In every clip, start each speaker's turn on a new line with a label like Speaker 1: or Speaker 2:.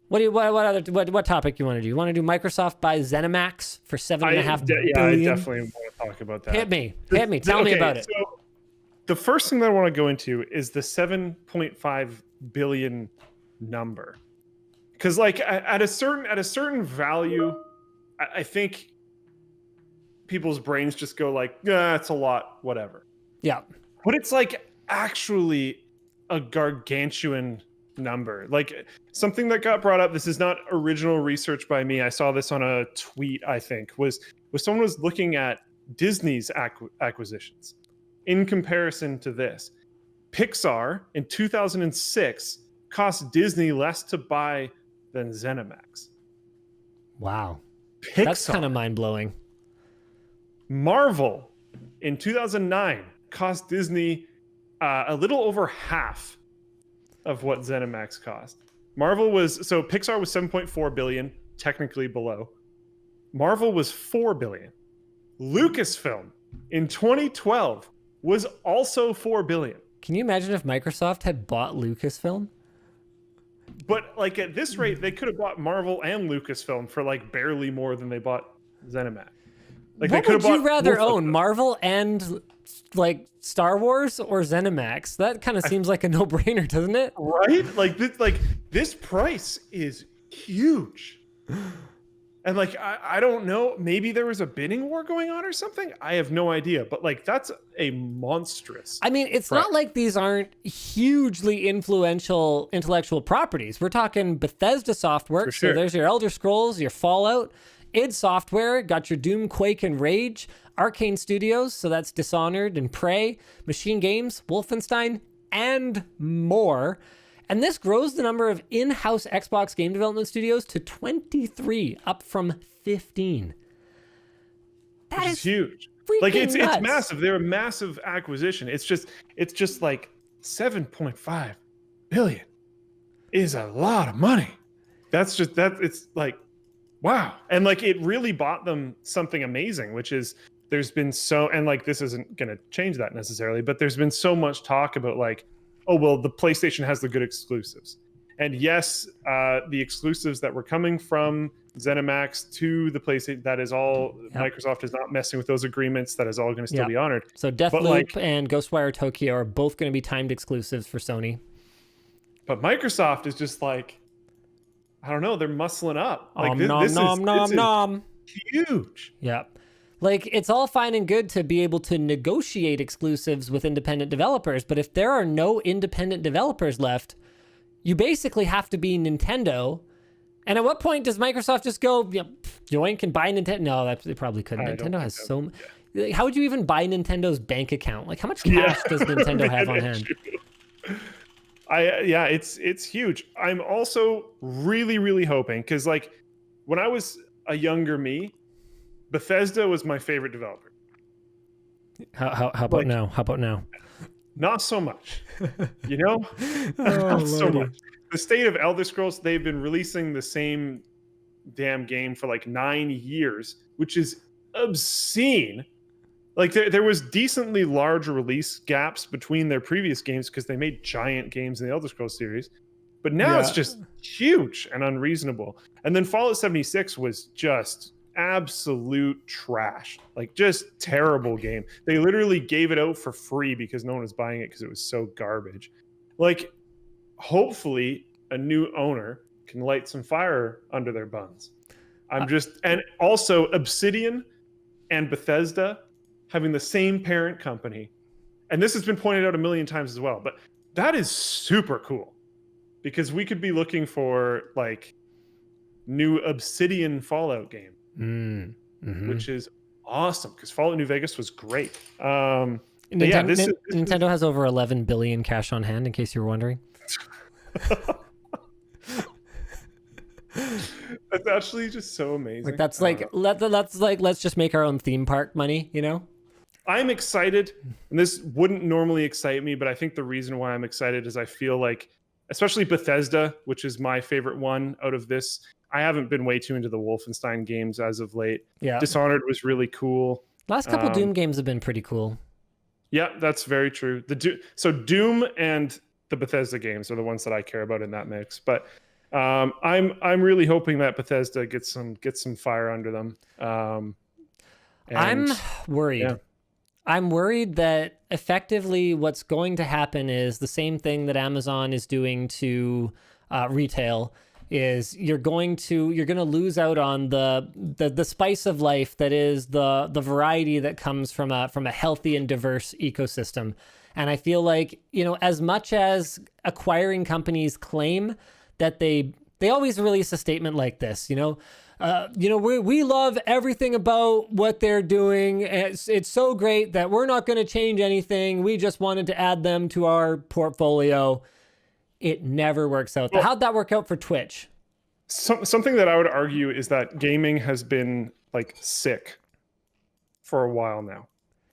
Speaker 1: What topic you want to do? You want to do Microsoft buys ZeniMax for $7.5 billion?
Speaker 2: I definitely want to talk about that.
Speaker 1: Hit me. Tell me about it.
Speaker 2: So the first thing that I want to go into is the 7.5 billion number, because like at a certain value, I think people's brains just go like, yeah, it's a lot, whatever.
Speaker 1: Yeah.
Speaker 2: But it's like actually a gargantuan number. Like something that got brought up, this is not original research by me. I saw this on a tweet, I think, was someone was looking at Disney's acquisitions in comparison to this. Pixar in 2006 cost Disney less to buy than ZeniMax.
Speaker 1: Wow.
Speaker 2: Pixar.
Speaker 1: That's kind of mind-blowing.
Speaker 2: Marvel in 2009 cost Disney a little over half of what ZeniMax cost. Pixar was 7.4 billion, technically below. Marvel was 4 billion. Lucasfilm in 2012 was also 4 billion.
Speaker 1: Can you imagine if Microsoft had bought Lucasfilm?
Speaker 2: But like at this rate, they could have bought Marvel and Lucasfilm for like barely more than they bought ZeniMax. Like
Speaker 1: what would you rather own, Marvel and like Star Wars or ZeniMax? That kind of seems like a no-brainer, doesn't it?
Speaker 2: Right? Like this price is huge. And like I don't know, maybe there was a bidding war going on or something. I have no idea, but like that's a monstrous.
Speaker 1: I mean, it's not like these aren't hugely influential intellectual properties. We're talking Bethesda Softworks.
Speaker 2: Sure.
Speaker 1: So there's your Elder Scrolls, your Fallout. id Software got your Doom, Quake, and Rage. Arcane Studios, so that's Dishonored and Prey. Machine Games, Wolfenstein, and more. And this grows the number of in-house Xbox game development studios to 23, up from 15. That is
Speaker 2: huge.
Speaker 1: Like
Speaker 2: it's massive. They're a massive acquisition. It's just like 7.5 billion is a lot of money. It's like, wow. And like it really bought them something amazing, which is there's been and like this isn't going to change that necessarily, but there's been so much talk about like, oh, well, the PlayStation has the good exclusives. And yes, the exclusives that were coming from ZeniMax to the PlayStation, that is all, Microsoft is not messing with those agreements. That is all going to still be honored.
Speaker 1: So Deathloop and Ghostwire Tokyo are both going to be timed exclusives for Sony.
Speaker 2: But Microsoft is just like, I don't know, they're muscling up. Like
Speaker 1: this is
Speaker 2: huge.
Speaker 1: Yeah. Like, it's all fine and good to be able to negotiate exclusives with independent developers, but if there are no independent developers left, you basically have to be Nintendo. And at what point does Microsoft just go, join, can buy Nintendo? No, they probably couldn't. Nintendo has so... Like, how would you even buy Nintendo's bank account? Like, how much cash does Nintendo have on hand?
Speaker 2: It's huge. I'm also really, really hoping, because like when I was a younger me, Bethesda was my favorite developer.
Speaker 1: How about now? How about now?
Speaker 2: Not so much. You know? Not so much. The state of Elder Scrolls, they've been releasing the same damn game for like 9 years, which is obscene. Like there was decently large release gaps between their previous games because they made giant games in the Elder Scrolls series. But now it's just huge and unreasonable. And then Fallout 76 was just absolute trash. Like just terrible game. They literally gave it out for free because no one was buying it because it was so garbage. Like hopefully a new owner can light some fire under their buns. And also Obsidian and Bethesda having the same parent company. And this has been pointed out a million times as well, but that is super cool because we could be looking for like new Obsidian Fallout game, which is awesome because Fallout New Vegas was great.
Speaker 1: Nintendo has over 11 billion cash on hand, in case you were wondering.
Speaker 2: That's actually just so amazing.
Speaker 1: Like let's just make our own theme park money, you know?
Speaker 2: I'm excited, and this wouldn't normally excite me, but I think the reason why I'm excited is I feel like, especially Bethesda, which is my favorite one out of this, I haven't been way too into the Wolfenstein games as of late.
Speaker 1: Yeah.
Speaker 2: Dishonored was really cool.
Speaker 1: Last couple Doom games have been pretty cool.
Speaker 2: Yeah, that's very true. So Doom and the Bethesda games are the ones that I care about in that mix. But I'm really hoping that Bethesda gets some fire under them.
Speaker 1: I'm
Speaker 2: And
Speaker 1: worried.
Speaker 2: yeah.
Speaker 1: I'm worried that effectively what's going to happen is the same thing that Amazon is doing to retail. Is you're going to lose out on the spice of life that is the variety that comes from a healthy and diverse ecosystem. And I feel like, as much as acquiring companies claim that they always release a statement like this, we love everything about what they're doing. It's so great that we're not going to change anything. We just wanted to add them to our portfolio. It never works out.
Speaker 2: Well,
Speaker 1: how'd that work out for Twitch?
Speaker 2: Something that I would argue is that gaming has been like sick for a while now.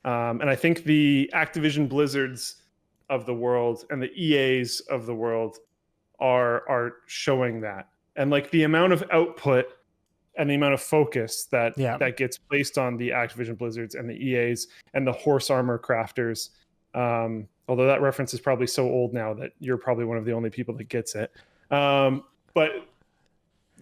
Speaker 2: And I think the Activision Blizzards of the world and the EAs of the world are showing that. And like the amount of output and the amount of focus that gets placed on the Activision Blizzards and the EAs and the horse armor crafters. Although that reference is probably so old now that you're probably one of the only people that gets it. But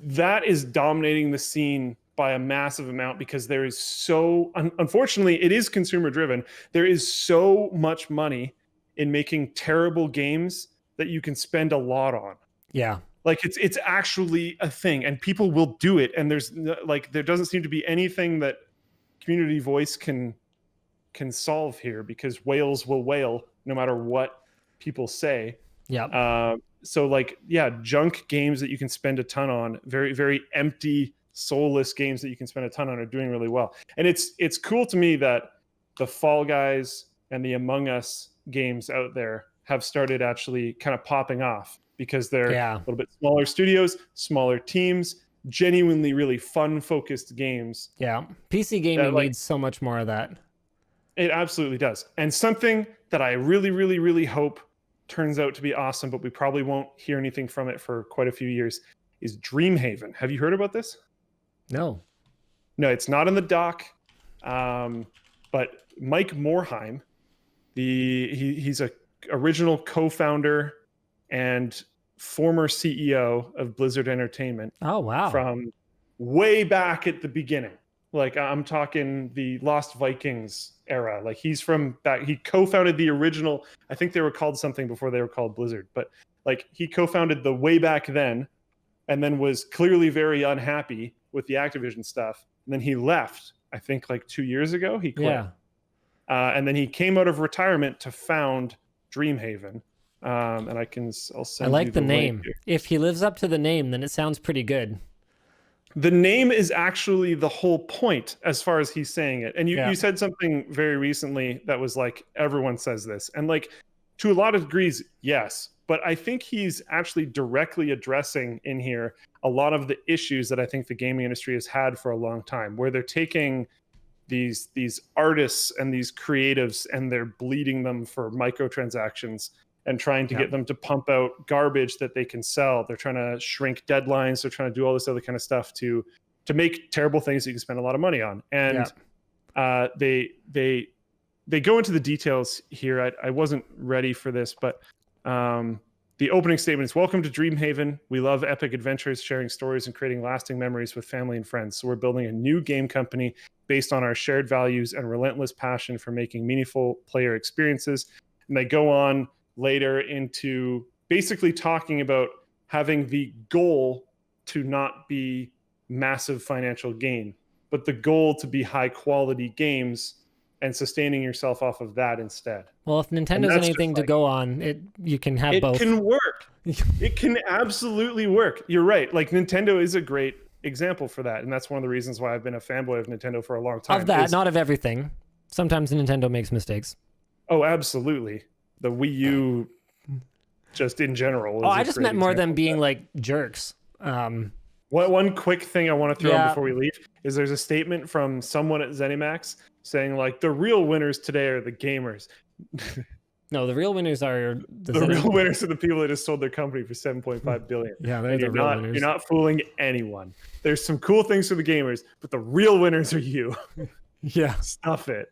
Speaker 2: that is dominating the scene by a massive amount because there is unfortunately, it is consumer driven. There is so much money in making terrible games that you can spend a lot on.
Speaker 1: Yeah.
Speaker 2: Like it's actually a thing and people will do it. And there doesn't seem to be anything that community voice can solve here because whales will wail no matter what people say.
Speaker 1: Yeah.
Speaker 2: So junk games that you can spend a ton on, very, very empty, soulless games that you can spend a ton on are doing really well. And it's cool to me that the Fall Guys and the Among Us games out there have started actually kind of popping off because they're a little bit smaller studios, smaller teams, genuinely really fun focused games.
Speaker 1: Yeah. PC gaming needs so much more of that.
Speaker 2: It absolutely does. And something that I really, really, really hope turns out to be awesome, but we probably won't hear anything from it for quite a few years, is Dreamhaven. Have you heard about this?
Speaker 1: No,
Speaker 2: it's not in the doc. But Mike Morhaime, he's a original co-founder and former CEO of Blizzard Entertainment.
Speaker 1: Oh, wow.
Speaker 2: From way back at the beginning. Like I'm talking the Lost Vikings era. Like he's from back. He co-founded the original. I think they were called something before they were called Blizzard, but like he co-founded the way back then, and then was clearly very unhappy with the Activision stuff. And then he left. I think like 2 years ago he quit.
Speaker 1: Yeah.
Speaker 2: And then he came out of retirement to found Dreamhaven. And I'll send.
Speaker 1: I like the name. If he lives up to the name, then it sounds pretty good.
Speaker 2: The name is actually the whole point as far as he's saying it. And you said something very recently that was like, everyone says this. And like, to a lot of degrees, yes. But I think he's actually directly addressing in here a lot of the issues that I think the gaming industry has had for a long time, where they're taking these artists and these creatives and they're bleeding them for microtransactions and trying to get them to pump out garbage that they can sell. They're trying to shrink deadlines. They're trying to do all this other kind of stuff to make terrible things that you can spend a lot of money on. And they go into the details here. I wasn't ready for this, but the opening statement is, "Welcome to Dreamhaven. We love epic adventures, sharing stories, and creating lasting memories with family and friends. So we're building a new game company based on our shared values and relentless passion for making meaningful player experiences." And they go on later into basically talking about having the goal to not be massive financial gain, but the goal to be high quality games and sustaining yourself off of that instead.
Speaker 1: Well, if Nintendo's anything to go on, you can have both.
Speaker 2: It can work. It can absolutely work. You're right. Like Nintendo is a great example for that. And that's one of the reasons why I've been a fanboy of Nintendo for a long time.
Speaker 1: Of that, not of everything. Sometimes Nintendo makes mistakes.
Speaker 2: Oh, absolutely. The Wii U, just in general.
Speaker 1: I just meant more them being like jerks.
Speaker 2: One quick thing I want to throw in before we leave is there's a statement from someone at ZeniMax saying like the real winners today are the gamers.
Speaker 1: No, the real winners are
Speaker 2: the real winners are the people that just sold their company for $7.5 billion.
Speaker 1: Yeah, they're the real winners.
Speaker 2: You're not fooling anyone. There's some cool things for the gamers, but the real winners are you.
Speaker 1: Yeah,
Speaker 2: stuff it.